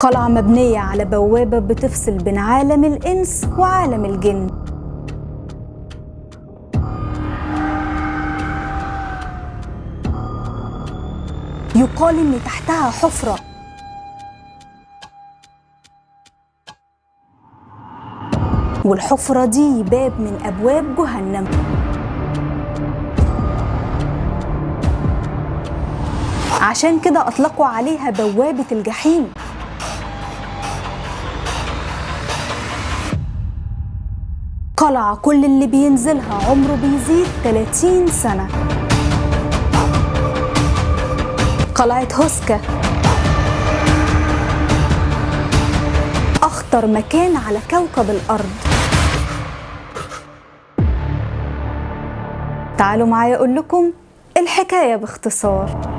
قلعة مبنية على بوابة بتفصل بين عالم الإنس وعالم الجن. يقال إن تحتها حفرة والحفرة دي باب من أبواب جهنم. عشان كده أطلقوا عليها بوابة الجحيم. قلعة كل اللي بينزلها عمره بيزيد 30 سنة. قلعة هوسكا أخطر مكان على كوكب الأرض. تعالوا معايا أقول لكم الحكاية باختصار.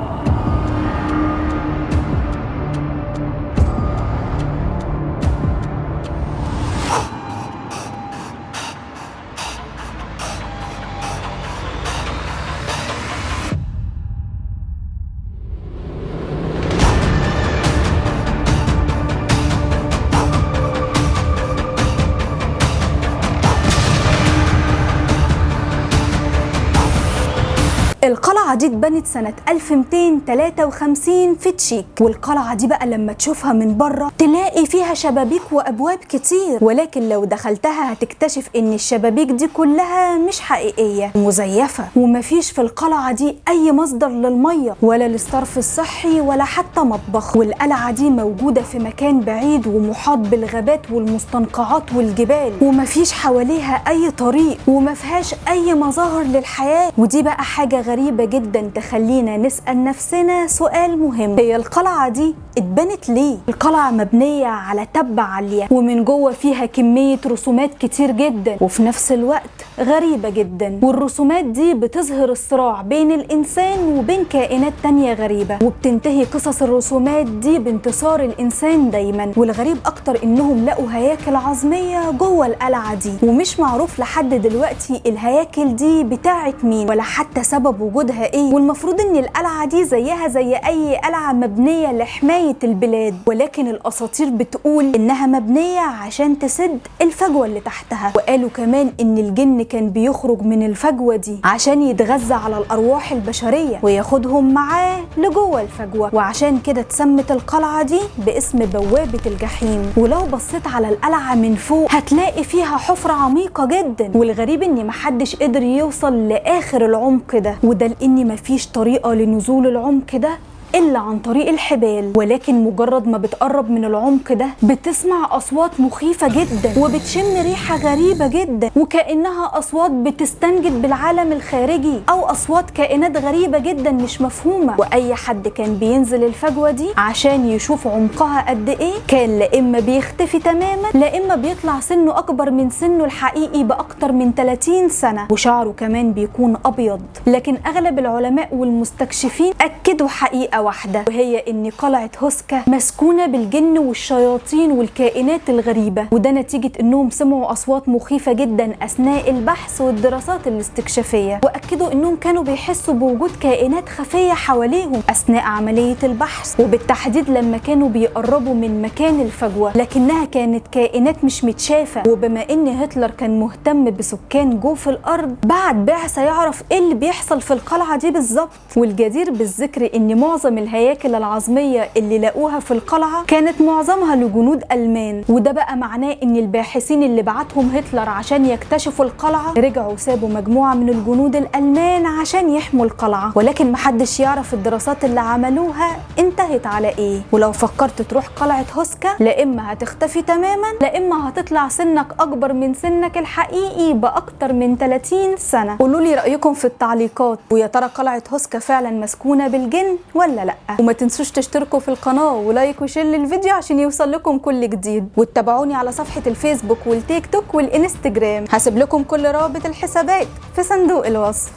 القلعة دي اتبنت سنة 1253 في تشيك، والقلعة دي بقى لما تشوفها من بره تلاقي فيها شبابيك وأبواب كتير، ولكن لو دخلتها هتكتشف إن الشبابيك دي كلها مش حقيقية مزيفة، ومفيش في القلعة دي أي مصدر للمية ولا للصرف الصحي ولا حتى مطبخ. والقلعة دي موجودة في مكان بعيد ومحاط بالغابات والمستنقعات والجبال، ومفيش حواليها أي طريق ومفيهاش أي مظاهر للحياة. ودي بقى حاجة غريبة جدا تخلينا نسأل نفسنا سؤال مهم: هي القلعة دي اتبنت ليه؟ القلعة مبنية على تبة عالية ومن جوه فيها كمية رسومات كتير جدا وفي نفس الوقت غريبة جدا، والرسومات دي بتظهر الصراع بين الإنسان وبين كائنات تانية غريبة، وبتنتهي قصص الرسومات دي بانتصار الإنسان دايما. والغريب أكتر إنهم لقوا هياكل عظمية جوه القلعة دي، ومش معروف لحد دلوقتي الهياكل دي بتاعت مين ولا حتى سبب وجودها ايه. والمفروض ان القلعة دي زيها زي اي قلعة مبنية لحماية البلاد، ولكن الاساطير بتقول انها مبنية عشان تسد الفجوة اللي تحتها. وقالوا كمان ان الجن كان بيخرج من الفجوة دي عشان يتغذى على الارواح البشرية وياخدهم معاه لجوه الفجوة، وعشان كده اتسمت القلعة دي باسم بوابة الجحيم. ولو بصيت على القلعة من فوق هتلاقي فيها حفرة عميقة جدا، والغريب ان محدش قدر يوصل لاخر العمق ده، وده لان مفيش طريقة لنزول العمق ده إلا عن طريق الحبال. ولكن مجرد ما بتقرب من العمق ده بتسمع أصوات مخيفة جدا وبتشم ريحة غريبة جدا، وكأنها أصوات بتستنجد بالعالم الخارجي أو أصوات كائنات غريبة جدا مش مفهومة. وأي حد كان بينزل الفجوة دي عشان يشوف عمقها قد إيه كان لا إما بيختفي تماما لا إما بيطلع سنه أكبر من سنه الحقيقي بأكتر من 30 سنة، وشعره كمان بيكون أبيض. لكن أغلب العلماء والمستكشفين أكدوا حقيقة واحدة، وهي ان قلعة هوسكا مسكونة بالجن والشياطين والكائنات الغريبة، وده نتيجة انهم سمعوا اصوات مخيفة جدا اثناء البحث والدراسات الاستكشافية، واكدوا انهم كانوا بيحسوا بوجود كائنات خفية حواليهم اثناء عملية البحث، وبالتحديد لما كانوا بيقربوا من مكان الفجوة، لكنها كانت كائنات مش متشافة. وبما ان هتلر كان مهتم بسكان جوف الارض بعت بعثة يعرف ايه اللي بيحصل في القلعة دي بالظبط. والجدير بالذكر ان معظم الهياكل العظمية اللي لقوها في القلعة كانت معظمها لجنود ألمان، وده بقى معناه ان الباحثين اللي بعتهم هتلر عشان يكتشفوا القلعة رجعوا سابوا مجموعة من الجنود الألمان عشان يحموا القلعة، ولكن محدش يعرف الدراسات اللي عملوها انتهت على ايه. ولو فكرت تروح قلعة هوسكا لا اما هتختفي تماما لا اما هتطلع سنك اكبر من سنك الحقيقي باكتر من 30 سنة. قولوا لي رأيكم في التعليقات، ويا ترى قلعة هوسكا فعلا مسكونة بالجن ولا لا؟ وما تنسوش تشتركوا في القناة ولايك وشير للفيديو عشان يوصل لكم كل جديد، وتتابعوني على صفحة الفيسبوك والتيك توك والانستجرام. هسيب لكم كل روابط الحسابات في صندوق الوصف.